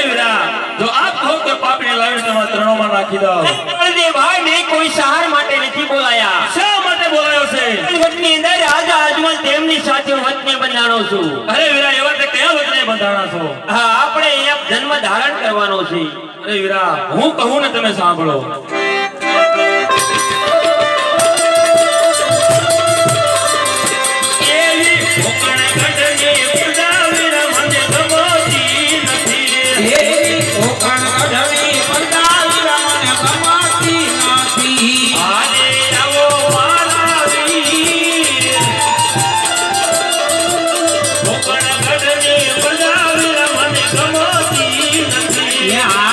અરે વીરા જો આપ કહો તો પાપડી લાવીને તમારા ત્રણોમાં નાખી દો. ભાઈ મેં કોઈ સહાર માટે નથી બોલાયા. શા માટે બોલાયો છે? વતની અંદર રાજા અજમલ તેમની સાથે વતને બંધાણો છું. અરે વીરા એવા તે કયા વતને બંધાણા છો? હા આપણે અહીંયા જન્મ ધારણ કરવાનો છે. અરે વીરા હું કહું ને તમે સાંભળો. Yeah.